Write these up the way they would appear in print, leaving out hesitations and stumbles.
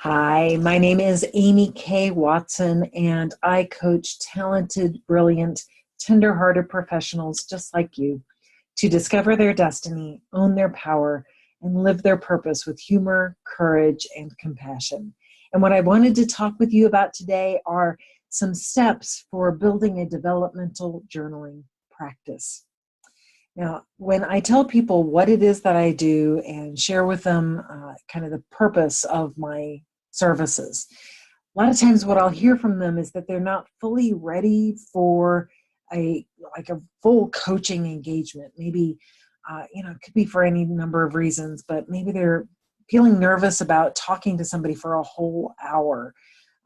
Hi, my name is Amy K. Watson, and I coach talented, brilliant, tender-hearted professionals just like you to discover their destiny, own their power, and live their purpose with humor, courage, and compassion. And what I wanted to talk with you about today are some steps for building a developmental journaling practice. Now, when I tell people what it is that I do and share with them kind of the purpose of my services, a lot of times what I'll hear from them is that they're not fully ready for a full coaching engagement. Maybe, it could be for any number of reasons, but maybe they're feeling nervous about talking to somebody for a whole hour.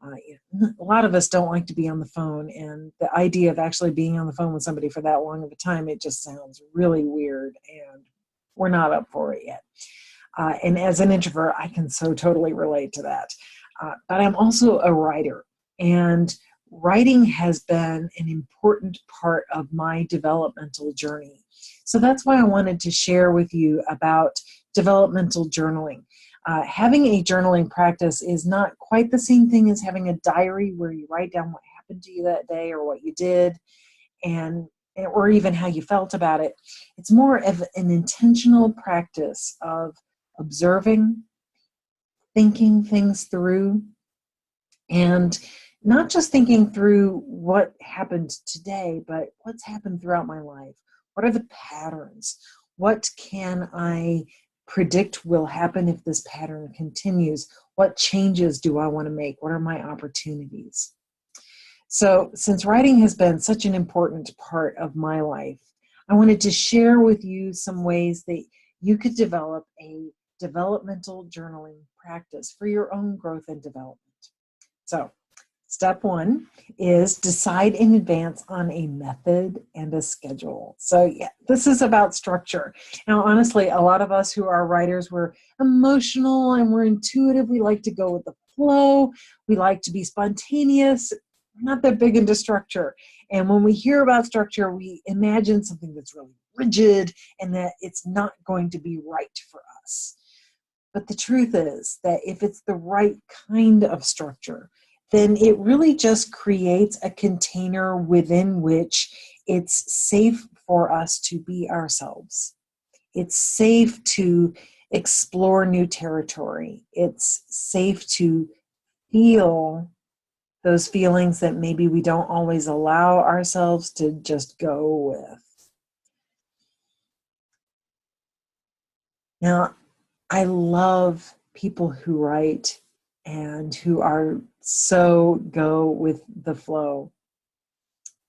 A lot of us don't like to be on the phone, and the idea of actually being on the phone with somebody for that long of a time, it just sounds really weird, and we're not up for it yet. And as an introvert, I can so totally relate to that. But I'm also a writer, and writing has been an important part of my developmental journey. So that's why I wanted to share with you about developmental journaling. Having a journaling practice is not quite the same thing as having a diary where you write down what happened to you that day or what you did or even how you felt about it. It's more of an intentional practice of observing, thinking things through, and not just thinking through what happened today, but what's happened throughout my life. What are the patterns? What can I predict will happen if this pattern continues? What changes do I want to make? What are my opportunities? So, since writing has been such an important part of my life, I wanted to share with you some ways that you could develop a developmental journaling practice for your own growth and development. So, step one is decide in advance on a method and a schedule. So yeah, this is about structure. Now, honestly, a lot of us who are writers, we're emotional and we're intuitive. We like to go with the flow. We like to be spontaneous. We're not that big into structure. And when we hear about structure, we imagine something that's really rigid and that it's not going to be right for us. But the truth is that if it's the right kind of structure, then it really just creates a container within which it's safe for us to be ourselves. It's safe to explore new territory. It's safe to feel those feelings that maybe we don't always allow ourselves to just go with. Now, I love people who write and who are so go with the flow.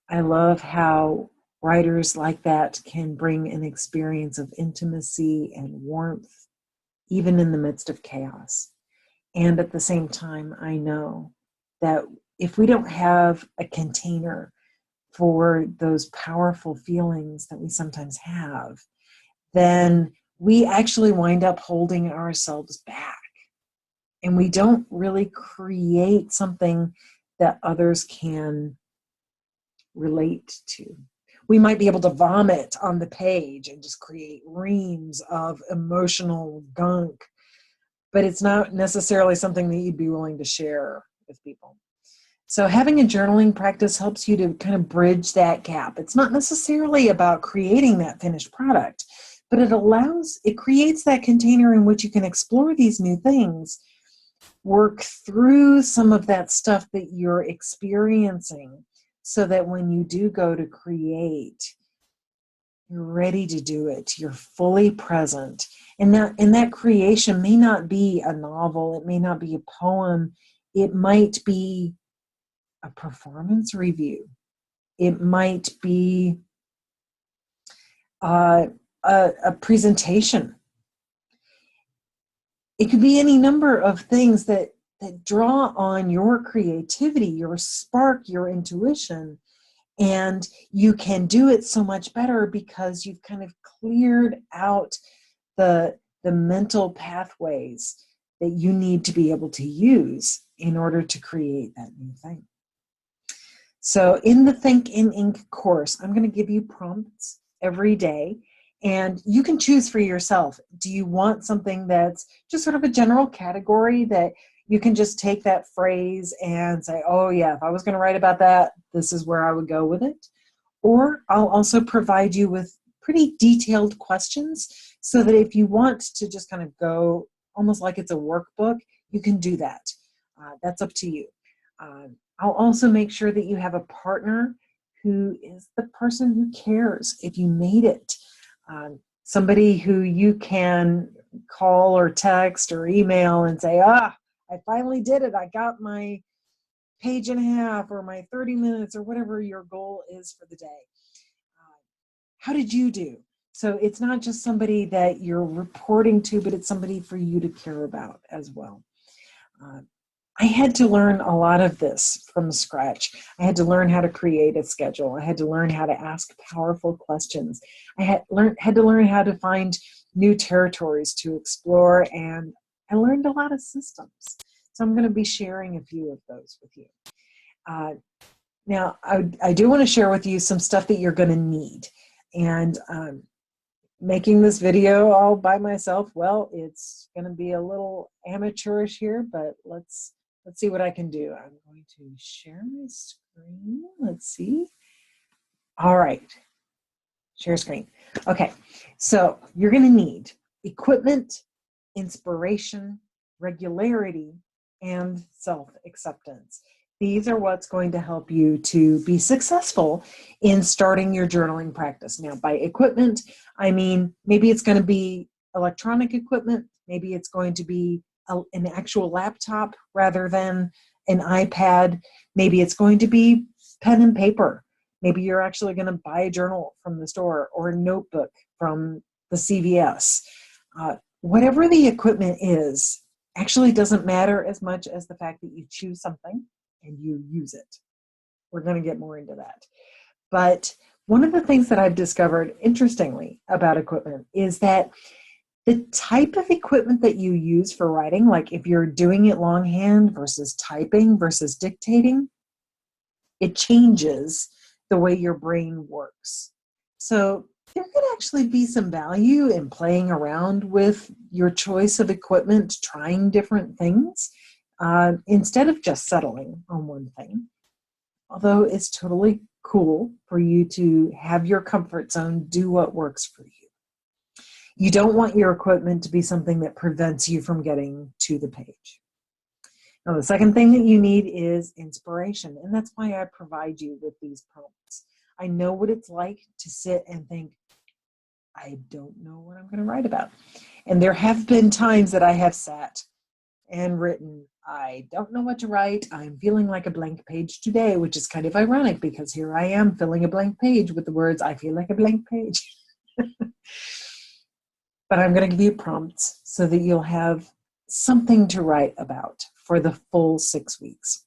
I love how writers like that can bring an experience of intimacy and warmth, even in the midst of chaos. And at the same time, I know that if we don't have a container for those powerful feelings that we sometimes have, then we actually wind up holding ourselves back. And we don't really create something that others can relate to. We might be able to vomit on the page and just create reams of emotional gunk, but it's not necessarily something that you'd be willing to share with people. So having a journaling practice helps you to kind of bridge that gap. It's not necessarily about creating that finished product, but it creates that container in which you can explore these new things, work through some of that stuff that you're experiencing so that when you do go to create, you're ready to do it. You're fully present. And that creation may not be a novel. It may not be a poem. It might be a performance review. It might be a presentation. It could be any number of things that draw on your creativity, your spark, your intuition, and you can do it so much better because you've kind of cleared out the mental pathways that you need to be able to use in order to create that new thing. So in the Think in Ink course, I'm going to give you prompts every day. And you can choose for yourself. Do you want something that's just sort of a general category that you can just take that phrase and say, oh yeah, if I was going to write about that, this is where I would go with it. Or I'll also provide you with pretty detailed questions so that if you want to just kind of go almost like it's a workbook, you can do that. That's up to you. I'll also make sure that you have a partner who is the person who cares if you made it. Somebody who you can call or text or email and say, I finally did it. I got my page and a half or my 30 minutes or whatever your goal is for the day. How did you do? So it's not just somebody that you're reporting to, but it's somebody for you to care about as well. I had to learn a lot of this from scratch. I had to learn how to create a schedule. I had to learn how to ask powerful questions. I had to learn how to find new territories to explore, and I learned a lot of systems. So I'm going to be sharing a few of those with you. Now, I do want to share with you some stuff that you're going to need. And making this video all by myself, well, it's going to be a little amateurish here, but let's see what I can do. I'm going to share my screen. Let's see. All right. Share screen. Okay. So you're going to need equipment, inspiration, regularity, and self-acceptance. These are what's going to help you to be successful in starting your journaling practice. Now, by equipment, I mean, maybe it's going to be electronic equipment. Maybe it's going to be an actual laptop rather than an iPad. Maybe it's going to be pen and paper. Maybe you're actually going to buy a journal from the store or a notebook from the CVS. Whatever the equipment is actually doesn't matter as much as the fact that you choose something and you use it. We're going to get more into that. But one of the things that I've discovered, interestingly, about equipment is that the type of equipment that you use for writing, like if you're doing it longhand versus typing versus dictating, it changes the way your brain works. So there could actually be some value in playing around with your choice of equipment, trying different things, instead of just settling on one thing. Although it's totally cool for you to have your comfort zone, do what works for you. You don't want your equipment to be something that prevents you from getting to the page. Now, the second thing that you need is inspiration, and that's why I provide you with these prompts. I know what it's like to sit and think, I don't know what I'm going to write about. And there have been times that I have sat and written, I don't know what to write. I'm feeling like a blank page today, which is kind of ironic because here I am filling a blank page with the words, I feel like a blank page. But I'm going to give you prompts so that you'll have something to write about for the full 6 weeks.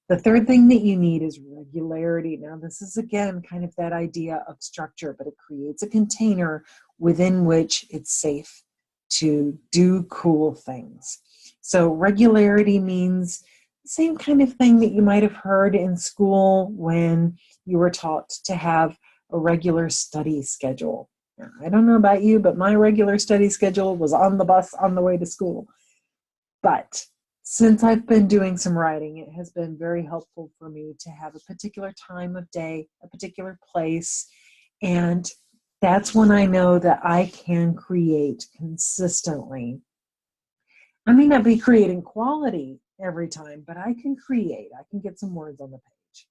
The third thing that you need is regularity. Now, this is, again, kind of that idea of structure, but it creates a container within which it's safe to do cool things. So regularity means the same kind of thing that you might have heard in school when you were taught to have a regular study schedule. Now, I don't know about you, but my regular study schedule was on the bus on the way to school. But since I've been doing some writing, it has been very helpful for me to have a particular time of day, a particular place, and that's when I know that I can create consistently. I may not be creating quality every time, but I can create. I can get some words on the page.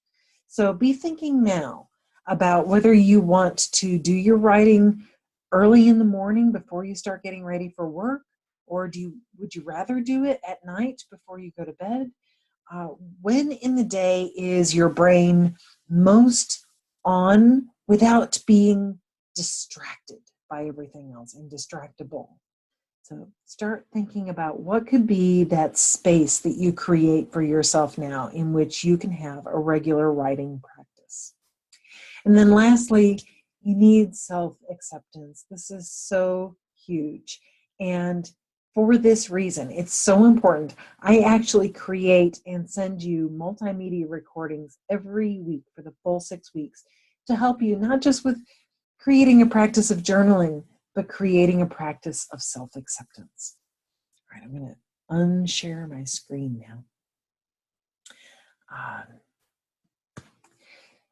So be thinking now about whether you want to do your writing early in the morning before you start getting ready for work, or would you rather do it at night before you go to bed? When in the day is your brain most on without being distracted by everything else and distractible? So start thinking about what could be that space that you create for yourself now in which you can have a regular writing practice. And then lastly, you need self-acceptance. This is so huge. And for this reason, it's so important. I actually create and send you multimedia recordings every week for the full 6 weeks to help you not just with creating a practice of journaling, but creating a practice of self-acceptance. All right, I'm going to unshare my screen now.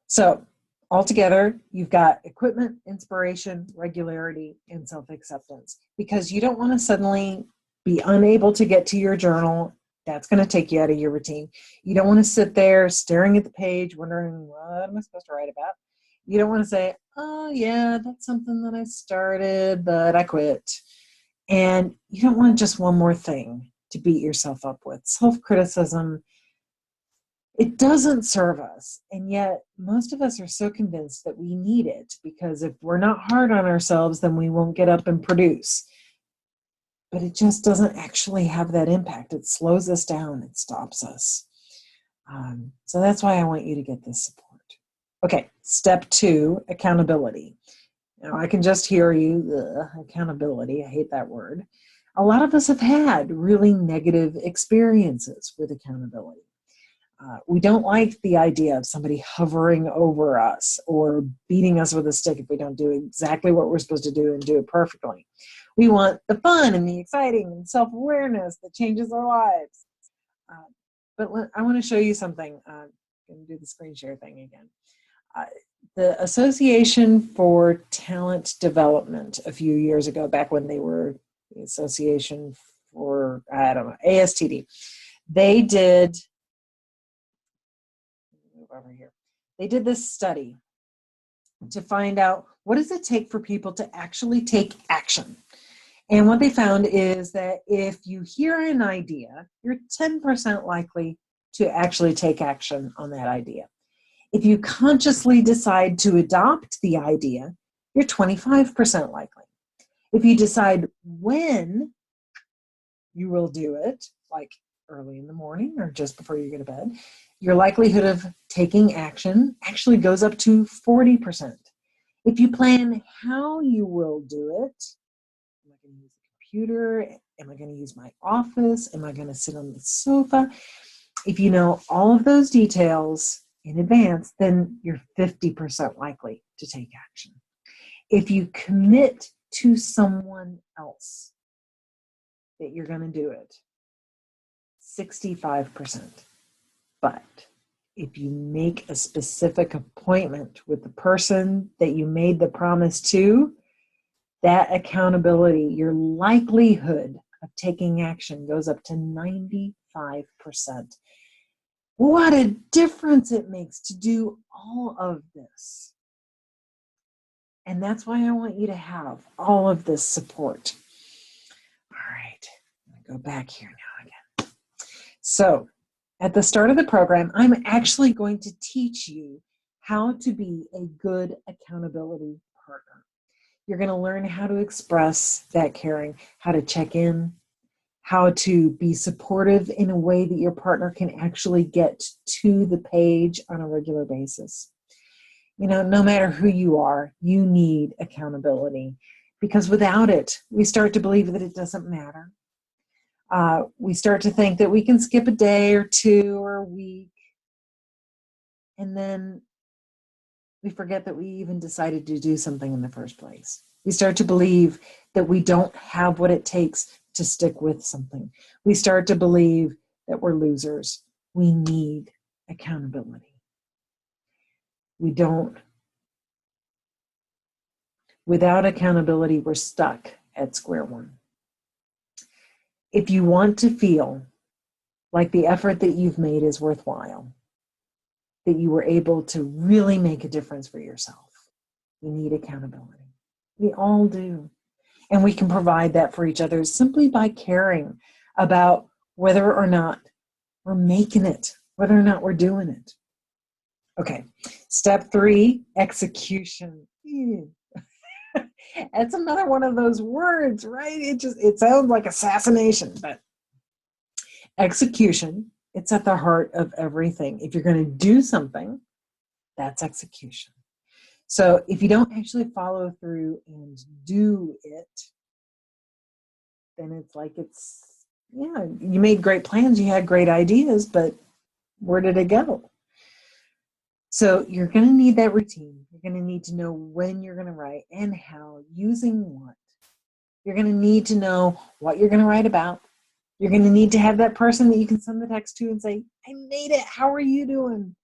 So altogether, you've got equipment, inspiration, regularity, and self-acceptance, because you don't want to suddenly be unable to get to your journal. That's going to take you out of your routine. You don't want to sit there staring at the page, wondering, what am I supposed to write about? You don't want to say, oh yeah, that's something that I started, but I quit. And you don't want just one more thing to beat yourself up with. Self-criticism, it doesn't serve us. And yet most of us are so convinced that we need it, because if we're not hard on ourselves, then we won't get up and produce. But it just doesn't actually have that impact. It slows us down. It stops us. So that's why I want you to get this support. Okay, step 2, accountability. Now I can just hear you, accountability. I hate that word. A lot of us have had really negative experiences with accountability. We don't like the idea of somebody hovering over us or beating us with a stick if we don't do exactly what we're supposed to do and do it perfectly. We want the fun and the exciting and self-awareness that changes our lives. But I want to show you something. I'm going to do the screen share thing again. The Association for Talent Development a few years ago, back when they were the Association for, ASTD, they did over here. They did this study to find out, what does it take for people to actually take action? And what they found is that if you hear an idea, you're 10% likely to actually take action on that idea. If you consciously decide to adopt the idea, you're 25% likely. If you decide when you will do it, like early in the morning or just before you go to bed, your likelihood of taking action actually goes up to 40%. If you plan how you will do it, am I going to use the computer? Am I going to use my office? Am I going to sit on the sofa? If you know all of those details in advance, then you're 50% likely to take action. If you commit to someone else that you're going to do it, 65%. But if you make a specific appointment with the person that you made the promise to, that accountability, your likelihood of taking action goes up to 95%. What a difference it makes to do all of this. And that's why I want you to have all of this support. All right, I'm going to go back here now again. So at the start of the program, I'm actually going to teach you how to be a good accountability partner. You're going to learn how to express that caring, how to check in, how to be supportive in a way that your partner can actually get to the page on a regular basis. You know, no matter who you are, you need accountability, because without it, we start to believe that it doesn't matter. We start to think that we can skip a day or two or a week, and then we forget that we even decided to do something in the first place. We start to believe that we don't have what it takes to stick with something. We start to believe that we're losers. We need accountability. We don't. Without accountability, we're stuck at square one. If you want to feel like the effort that you've made is worthwhile, that you were able to really make a difference for yourself, you need accountability. We all do. And we can provide that for each other simply by caring about whether or not we're making it, whether or not we're doing it. Okay, step 3, execution. That's another one of those words, right? It sounds like assassination, but execution, it's at the heart of everything. If you're going to do something, that's execution. So if you don't actually follow through and do it, then it's like you made great plans, you had great ideas, but where did it go? So you're going to need that routine. You're going to need to know when you're going to write and how, using what. You're going to need to know what you're going to write about. You're going to need to have that person that you can send the text to and say, I made it. How are you doing?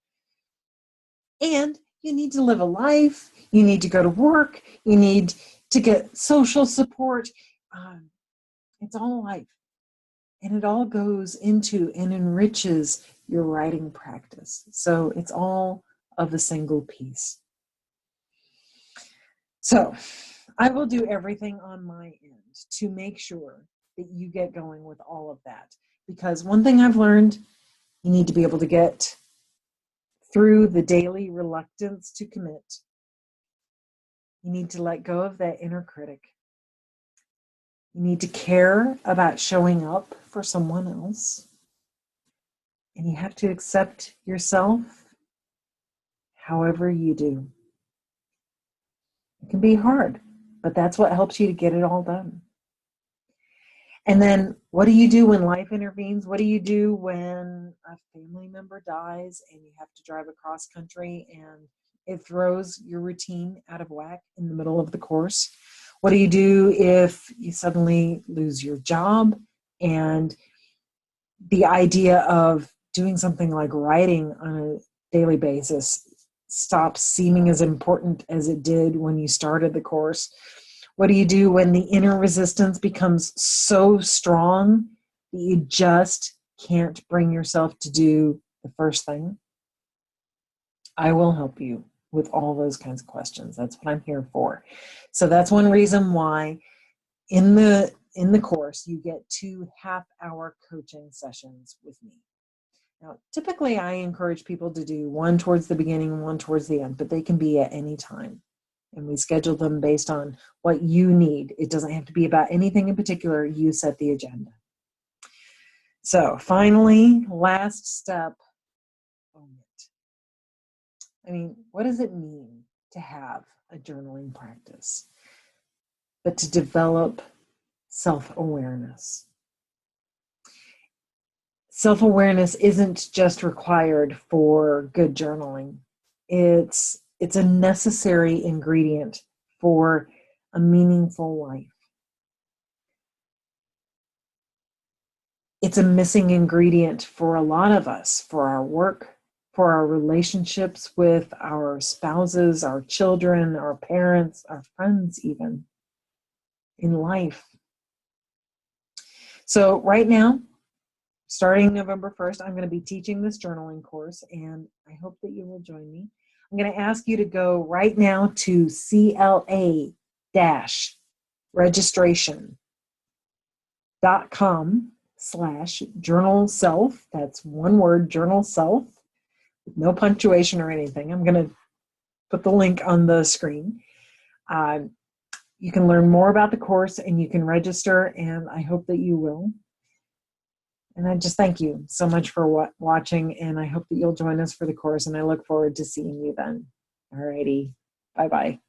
And you need to live a life. You need to go to work. You need to get social support. It's all life. And it all goes into and enriches your writing practice. So it's all of a single piece. So I will do everything on my end to make sure that you get going with all of that. Because one thing I've learned, you need to be able to get through the daily reluctance to commit. You need to let go of that inner critic. You need to care about showing up for someone else. And you have to accept yourself however you do. It can be hard, but that's what helps you to get it all done. And then what do you do when life intervenes? What do you do when a family member dies and you have to drive across country and it throws your routine out of whack in the middle of the course? What do you do if you suddenly lose your job and the idea of doing something like writing on a daily basis stops seeming as important as it did when you started the course? What do you do when the inner resistance becomes so strong that you just can't bring yourself to do the first thing? I will help you with all those kinds of questions. That's what I'm here for. So that's one reason why in the course you get 2 half-hour coaching sessions with me. Now, typically I encourage people to do one towards the beginning and one towards the end, but they can be at any time. And we schedule them based on what you need. It doesn't have to be about anything in particular. You set the agenda. So finally, last step, own it. I mean, what does it mean to have a journaling practice? But to develop self-awareness. Self-awareness isn't just required for good journaling. It's a necessary ingredient for a meaningful life. It's a missing ingredient for a lot of us, for our work, for our relationships with our spouses, our children, our parents, our friends even, in life. So right now, starting November 1st, I'm going to be teaching this journaling course, and I hope that you will join me. I'm going to ask you to go right now to CLA-registration.com/journal self. That's one word, journal self, with no punctuation or anything. I'm going to put the link on the screen. You can learn more about the course and you can register, and I hope that you will. And I just thank you so much for watching, and I hope that you'll join us for the course, and I look forward to seeing you then. Alrighty, bye-bye.